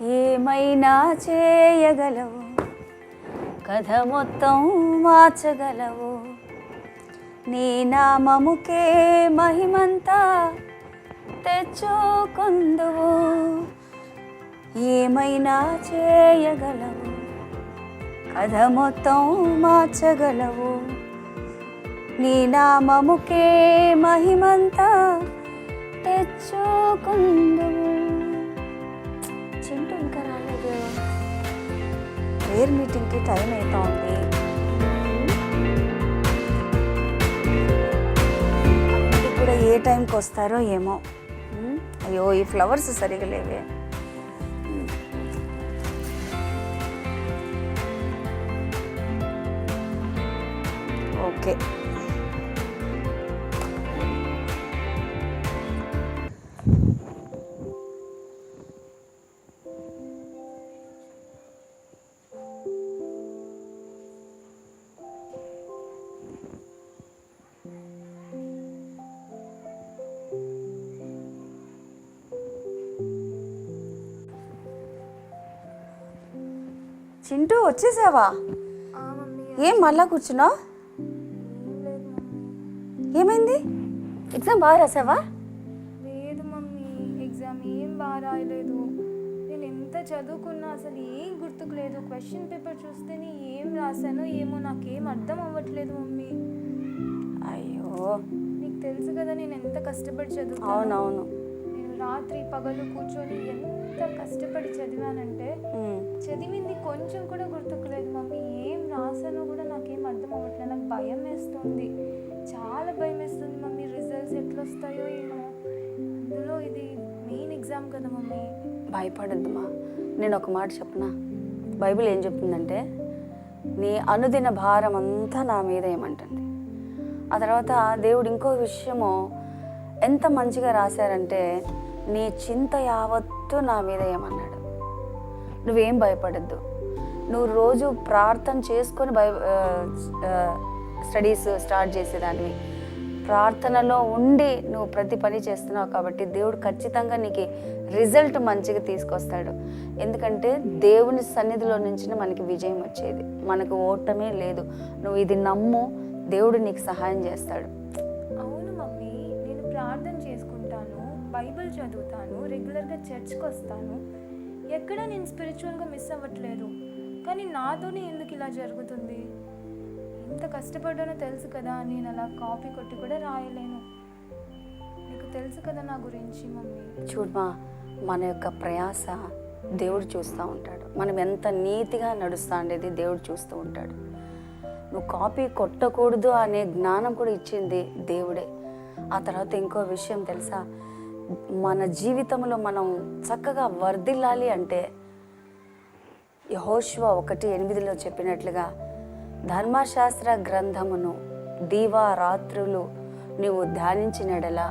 ఏమైనా చేయగలవు, కథ మొత్తం మార్చగలవు, నీ నామముకే మహిమంతా తెచ్చుకొందువు. ఏమైనా చేయగలవు, కథ మొత్తం మార్చగలవు, నీ నామముకే మహిమంతా తెచ్చుకొందువు. చింటూ ఇంకా రాలేదు. ప్రేయర్ మీటింగ్కి టైం అవుతా ఉంది. ఇంటికి కూడా ఏ టైంకి వస్తారో ఏమో. అయ్యో ఈ ఫ్లవర్స్ సరిగా లేవే. ఓకే, చింటూ వచ్చేసావా? ఏం మళ్ళా కూర్చున్నావు? ఏమైంది? ఎగ్జామ్ బాగా రాసావా? లేదు మమ్మీ, ఎగ్జామ్ ఏం బాగా రాయలేదు. నేను ఎంత చదువుకున్నా అసలు ఏం గుర్తుకు లేదు. క్వశ్చన్ పేపర్ చూస్తేనే ఏం రాశానో ఏమో నాకేం అర్థం అవ్వట్లేదు మమ్మీ. అయ్యో, నీకు తెలుసు కదా నేను ఎంత కష్టపడి చదువుతాను. అవునవును. నేను రాత్రి పగలు కూర్చొని ఎంత కష్టపడి చదివానంటే చదివింది కొంచెం కూడా గుర్తుకులేదు మమ్మీ. ఏం రాసానో కూడా నాకేం అర్థం అవ్వట్లేదు. నాకు భయం వేస్తుంది, చాలా భయం వేస్తుంది మమ్మీ. రిజల్ట్స్ ఎట్లా వస్తాయో ఏమో. అందులో ఇది మెయిన్ ఎగ్జామ్ కదా మమ్మీ. భయపడద్దుమా, నేను ఒక మాట చెప్పనా? బైబిల్ ఏం చెప్తుందంటే నీ అనుదిన భారం అంతా నా మీద ఏమంటుంది. ఆ తర్వాత దేవుడు ఇంకో విషయము ఎంత మంచిగా రాశారంటే నీ చింత యావత్తు నా మీద ఏమన్నాడు. నువ్వేం భయపడద్దు. నువ్వు రోజు ప్రార్థన చేసుకొని స్టడీస్ స్టార్ట్ చేసేదానివి. ప్రార్థనలో ఉండి నువ్వు ప్రతి పని చేస్తున్నావు కాబట్టి దేవుడు ఖచ్చితంగా నీకు రిజల్ట్ మంచిగా తీసుకొస్తాడు. ఎందుకంటే దేవుని సన్నిధిలో నుంచి మనకి విజయం వచ్చేది, మనకు ఓటమే లేదు. నువ్వు ఇది నమ్ము, దేవుడు నీకు సహాయం చేస్తాడు. అవును మమ్మీ, నేను ప్రార్థన చేసుకుంటాను, బైబిల్ చదువుతాను, రెగ్యులర్గా చర్చ్కి వస్తాను. ఎక్కడ నేను స్పిరిచువల్గా మిస్ అవ్వట్లేదు. కానీ నాతోనే ఎందుకు ఇలా జరుగుతుంది? ఎంత కష్టపడ్డానో తెలుసు కదా. నేను అలా కాపీ కొట్టి కూడా రాయలేను. నీకు తెలుసు కదా నా గురించి మమ్మీ. చూడమా, మన యొక్క ప్రయాస దేవుడు చూస్తూ ఉంటాడు. మనం ఎంత నీతిగా నడుస్తా ఉండేది దేవుడు చూస్తూ ఉంటాడు. నువ్వు కాపీ కొట్టకూడదు అనే జ్ఞానం కూడా ఇచ్చింది దేవుడే. ఆ తర్వాత ఇంకో విషయం తెలుసా, మన జీవితంలో మనం చక్కగా వర్ధిల్లాలి అంటే యెహోషువ 1:8 చెప్పినట్లుగా ధర్మశాస్త్ర గ్రంథమును దీవారాత్రులు నీవు ధ్యానించినడలా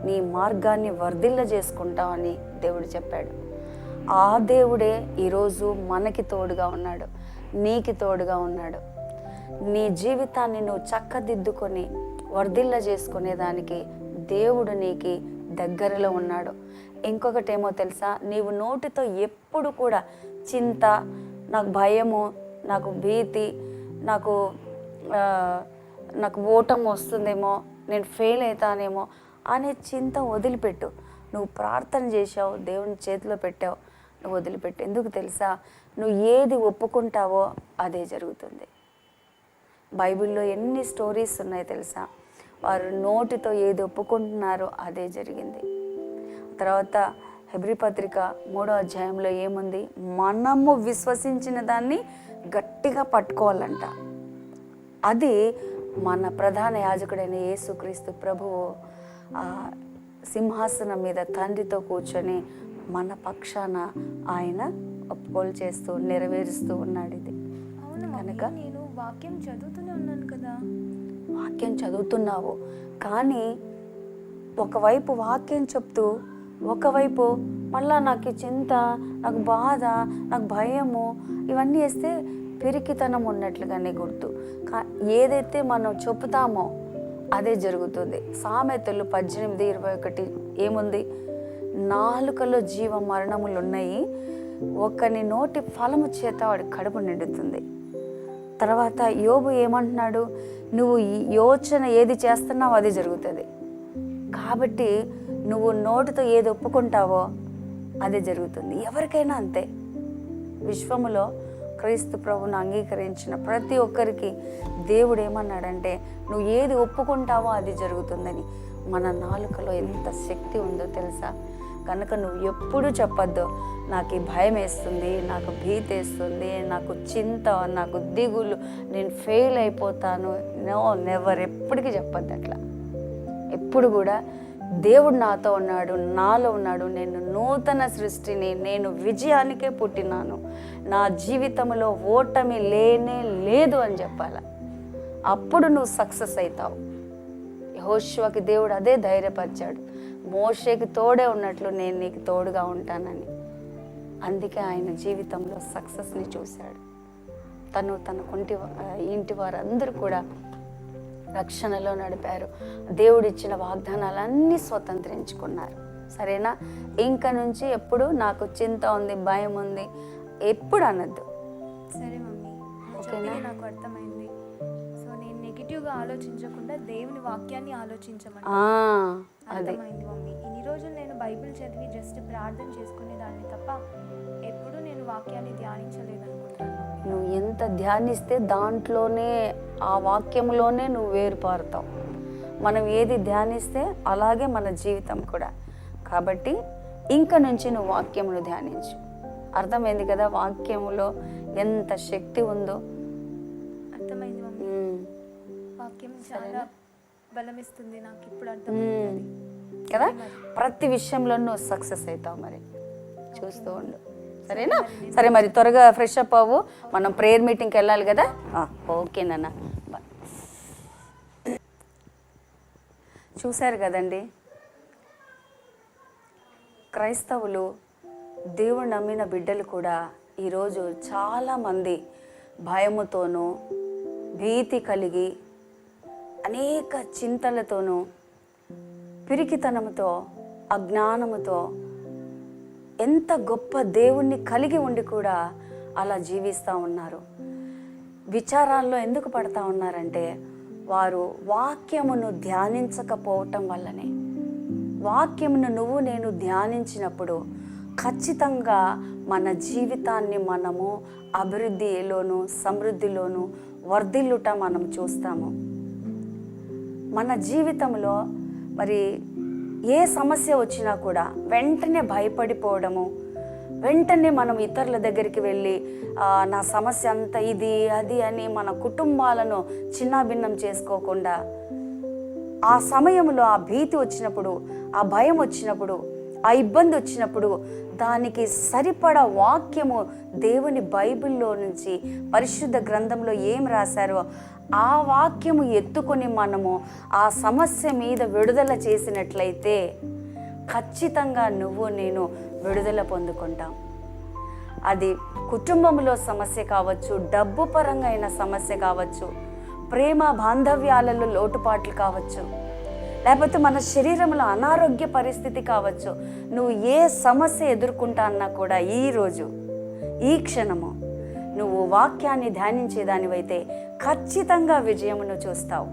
నీ మార్గాన్ని వర్ధిల్ల చేసుకుంటావని దేవుడు చెప్పాడు. ఆ దేవుడే ఈరోజు మనకి తోడుగా ఉన్నాడు, నీకు తోడుగా ఉన్నాడు. నీ జీవితాన్ని నువ్వు చక్కదిద్దుకొని వర్ధిల్ల చేసుకునేదానికి దేవుడు నీకు దగ్గరలో ఉన్నాడు. ఇంకొకటి ఏమో తెలుసా, నీవు నోటితో ఎప్పుడు కూడా చింత, నాకు భయము, నాకు భీతి, నాకు ఓటం వస్తుందేమో, నేను ఫెయిల్ అవుతానేమో అనే చింత వదిలిపెట్టు. నువ్వు ప్రార్థన చేసావు, దేవుని చేతిలో పెట్టావు, నువ్వు వదిలిపెట్టు. ఎందుకు తెలుసా, నువ్వు ఏది ఒప్పుకుంటావో అదే జరుగుతుంది. బైబిల్లో ఎన్ని స్టోరీస్ ఉన్నాయి తెలుసా, వారు నోటితో ఏది ఒప్పుకుంటున్నారో అదే జరిగింది. తర్వాత హెబ్రీ పత్రిక 3వ అధ్యాయంలో ఏముంది, మనము విశ్వసించిన దాన్ని గట్టిగా పట్టుకోవాలంట. అది మన ప్రధాన యాజకుడైన యేసుక్రీస్తు ప్రభువు సింహాసనం మీద తండ్రితో కూర్చొని మన పక్షాన ఆయన ఒప్పుకోలు చేస్తూ నెరవేరుస్తూ ఉన్నాడు. ఇది కనుక నేను వాక్యం చదువుతూనే ఉన్నాను కదా. వాక్యం చదువుతున్నావు, కానీ ఒకవైపు వాక్యం చెప్తూ ఒకవైపు మళ్ళా నాకు చింత, నాకు బాధ, నాకు భయము ఇవన్నీ వేస్తే పిరికితనం ఉన్నట్లుగానే గుర్తు. ఏదైతే మనం చెప్తామో అదే జరుగుతుంది. సామెతలు 18:21 ఏముంది, నాలుకలో జీవ మరణములు ఉన్నాయి, ఒకని నోటి ఫలము చేత వాడి కడుపు నిండుతుంది. తర్వాత యోబు ఏమంటున్నాడు, నువ్వు యోచన ఏది చేస్తున్నావో అది జరుగుతుంది. కాబట్టి నువ్వు నోటితో ఏది ఒప్పుకుంటావో అదే జరుగుతుంది. ఎవరికైనా అంతే. విశ్వములో క్రీస్తు ప్రభువును అంగీకరించిన ప్రతి ఒక్కరికి దేవుడు ఏమన్నాడంటే, నువ్వు ఏది ఒప్పుకుంటావో అది జరుగుతుందని. మన నాలుకలో ఎంత శక్తి ఉందో తెలుసా? కనుక నువ్వు ఎప్పుడు చెప్పొద్దు, నాకు ఈ భయం వేస్తుంది, నాకు భీతి వేస్తుంది, నాకు చింత, నాకు దిగులు, నేను ఫెయిల్ అయిపోతాను. No, never. ఎప్పటికీ చెప్పొద్దు అట్లా. ఎప్పుడు కూడా దేవుడు నాతో ఉన్నాడు, నాలో ఉన్నాడు, నేను నూతన సృష్టిని, నేను విజయానికే పుట్టినాను, నా జీవితంలో ఓటమి లేనే లేదు అని చెప్పాల. అప్పుడు నువ్వు సక్సెస్ అవుతావు. యెహోషువకి దేవుడు అదే ధైర్యపరిచాడు, మోషేకి తోడే ఉన్నట్లు నేను నీకు తోడుగా ఉంటానని. అందుకే ఆయన జీవితంలో సక్సెస్ని చూశాడు. తన ఇంటి వారందరూ కూడా రక్షణలో నడిపారు. దేవుడిచ్చిన వాగ్దానాలన్నీ స్వతంత్రించుకున్నారు. సరేనా? ఇంక నుంచి ఎప్పుడు నాకు చింత ఉంది, భయం ఉంది ఎప్పుడు అనద్దు. సరే మమ్మీ, ఓకేనా? నాకు అర్థమైంది. సో నేను నెగిటివ్గా ఆలోచించకుండా దేవుని వాక్యాన్ని ఆలోచించమని అదే అర్థమైంది మమ్మీ. ఇన్ని రోజులు నేను బైబిల్ చదివి జస్ట్ ప్రార్థన చేసుకునే దాన్ని తప్ప ఎప్పుడు నేను వాక్యాన్ని ధ్యానించలేదనుకుంటాను. నువ్వు ఎంత ధ్యానిస్తే దాంట్లోనే, ఆ వాక్యంలోనే నువ్వు వేరుపారుతావు. మనం ఏది ధ్యానిస్తే అలాగే మన జీవితం కూడా. కాబట్టి ఇంక నుంచి నువ్వు వాక్యమును ధ్యానించు. అర్థమైంది కదా వాక్యములో ఎంత శక్తి ఉందో? అర్థమైంది మమ్మీ. వాక్యం చాలా బలమిస్తుంది నాకు ఇప్పుడు అర్థమైంది కదా. ప్రతి విషయంలో నువ్వు సక్సెస్ అవుతావు. మరి చూస్తూ ఉండు, సరేనా? సరే, మరి త్వరగా ఫ్రెష్ అప్ అవ్వు, మనం ప్రేయర్ మీటింగ్కి వెళ్ళాలి కదా. ఓకేనన్నా, బాయ్. చూశారు కదండి, క్రైస్తవులు, దేవుడు నమ్మిన బిడ్డలు కూడా ఈరోజు చాలామంది భయముతోనూ, భీతి కలిగి, అనేక చింతలతోనూ, పిరికితనముతో, అజ్ఞానముతో, ఎంత గొప్ప దేవుణ్ణి కలిగి ఉండి కూడా అలా జీవిస్తూ ఉన్నారు. విచారాల్లో ఎందుకు పడతా ఉన్నారంటే వారు వాక్యమును ధ్యానించకపోవటం వల్లనే. వాక్యమును నువ్వు నేను ధ్యానించినప్పుడు ఖచ్చితంగా మన జీవితాన్ని మనము అభివృద్ధిలోను, సమృద్ధిలోను వర్ధిల్లుట మనం చూస్తాము. మన జీవితంలో మరి ఏ సమస్య వచ్చినా కూడా వెంటనే భయపడిపోవడము, వెంటనే మనం ఇతరుల దగ్గరికి వెళ్ళి నా సమస్య అంతా ఇది అది అని మన కుటుంబాలను చిన్నాభిన్నం చేసుకోకుండా, ఆ సమయంలో ఆ భీతి వచ్చినప్పుడు, ఆ భయం వచ్చినప్పుడు, ఆ ఇబ్బంది వచ్చినప్పుడు దానికి సరిపడా వాక్యము దేవుని బైబిల్లో నుంచి, పరిశుద్ధ గ్రంథంలో ఏం రాశారో ఆ వాక్యము ఎత్తుకొని మనము ఆ సమస్య మీద విడుదల చేసినట్లయితే ఖచ్చితంగా నువ్వు నేను విడుదల పొందుకుంటాం. అది కుటుంబంలో సమస్య కావచ్చు, డబ్బు పరంగా అయిన సమస్య కావచ్చు, ప్రేమ బాంధవ్యాలలో లోటుపాట్లు కావచ్చు, లేకపోతే మన శరీరంలో అనారోగ్య పరిస్థితి కావచ్చు. నువ్వు ఏ సమస్య ఎదుర్కొంటా అన్నా కూడా ఈరోజు, ఈ క్షణము నువ్వు వాక్యాన్ని ధ్యానించేదానివైతే ఖచ్చితంగా విజయమును చూస్తావు.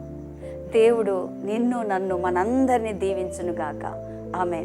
దేవుడు నిన్ను, నన్ను, మనందరినీ దీవించునుగాక. ఆమేన్.